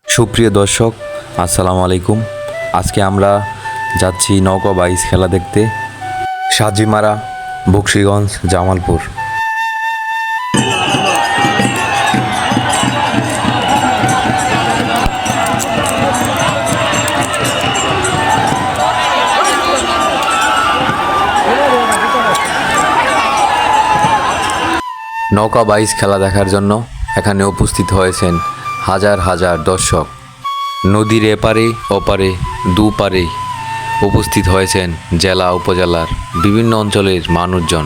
সুপ্রিয় দর্শক, আসসালামু আলাইকুম। আজকে আমরা যাচ্ছি নৌকা বাইচ খেলা দেখতে, সাজিমারা, বকশীগঞ্জ, জামালপুর। নৌকা বাইচ খেলা দেখার জন্য এখানে উপস্থিত হয়েছেন হাজার হাজার দর্শক। নদীর এপারে ওপারে দুপারে উপস্থিত হয়েছেন জেলা উপজেলার বিভিন্ন অঞ্চলের মানুষজন।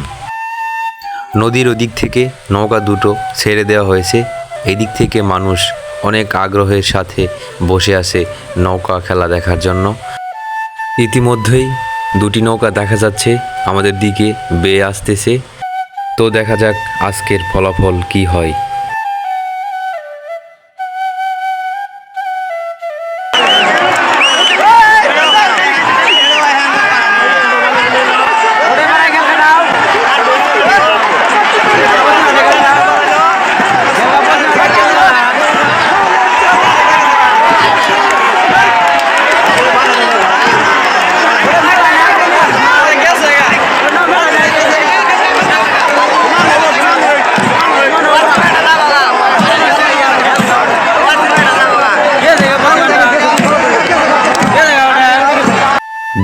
নদীর ওদিক থেকে নৌকা দুটো ছেড়ে দেওয়া হয়েছে, এদিক থেকে মানুষ অনেক আগ্রহের সাথে বসে আছে নৌকা খেলা দেখার জন্য। ইতিমধ্যেই দুটি নৌকা দেখা যাচ্ছে আমাদের দিকে বেয়ে আসতেছে। তো দেখা যাক আজকের ফলাফল কি হয়।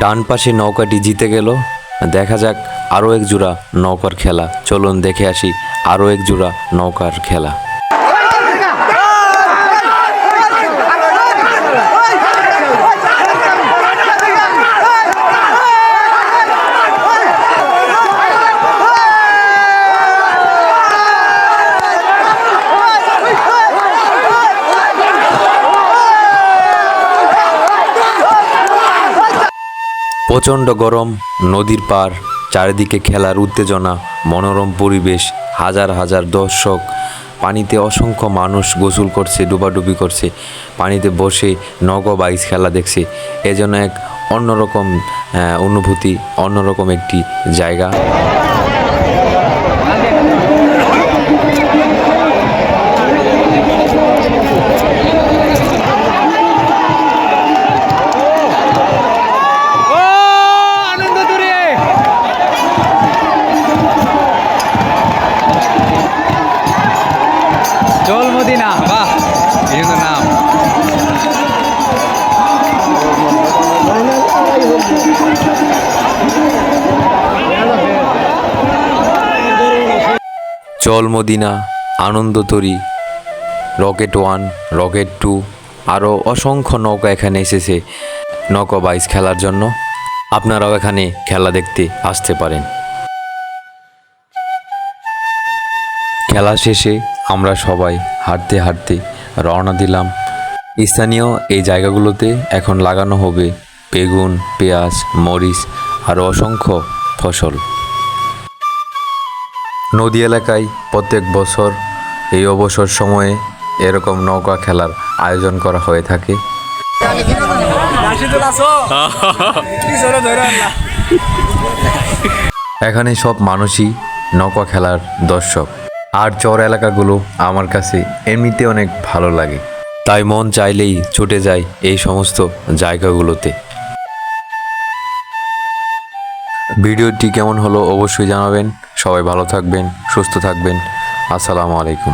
ডান পাশে নৌকাটি জিতে গেল। দেখা যাক আরও এক জোড়া নৌকার খেলা। চলুন দেখে আসি আরও এক জোড়া নৌকার খেলা। প্রচণ্ড গরম, নদীর পার, চারিদিকে খেলার উত্তেজনা, মনোরম পরিবেশ, হাজার হাজার দর্শক, পানিতে অসংখ্য মানুষ গোসল করছে, ডুবাডুবি করছে, পানিতে বসে নৌকা বাইচ খেলা দেখছে। এজন্য এক অন্যরকম অনুভূতি, অন্যরকম একটি জায়গা। চল মদিনা, বাহ, এই নাম। চল মদিনা, আনন্দ তরী, রকেট 1, রকেট 2, আরও অসংখ্য নৌকা এখানে এসেছে নৌকা বাইচ খেলার জন্য। আপনারাও এখানে খেলা দেখতে আসতে পারেন। খেলা শেষে আমরা সবাই হাঁটতে হাঁটতে রওনা দিলাম। স্থানীয় এই জায়গাগুলোতে এখন লাগানো হবে বেগুন, পেঁয়াজ, মরিচ আরও অসংখ্য ফসল। নদী এলাকায় প্রত্যেক বছর এই অবসর সময়ে এরকম নৌকা খেলার আয়োজন করা হয়ে থাকে। এখানে সব মানুষই নৌকা খেলার দর্শক। আর চর এলাকাগুলো আমার কাছে এমনিতে অনেক ভালো লাগে, তাই মন চাইলেই ছুটে যায় এই সমস্ত জায়গাগুলোতে। ভিডিওটি কেমন হলো অবশ্যই জানাবেন। সবাই ভালো থাকবেন, সুস্থ থাকবেন। আসসালামু আলাইকুম।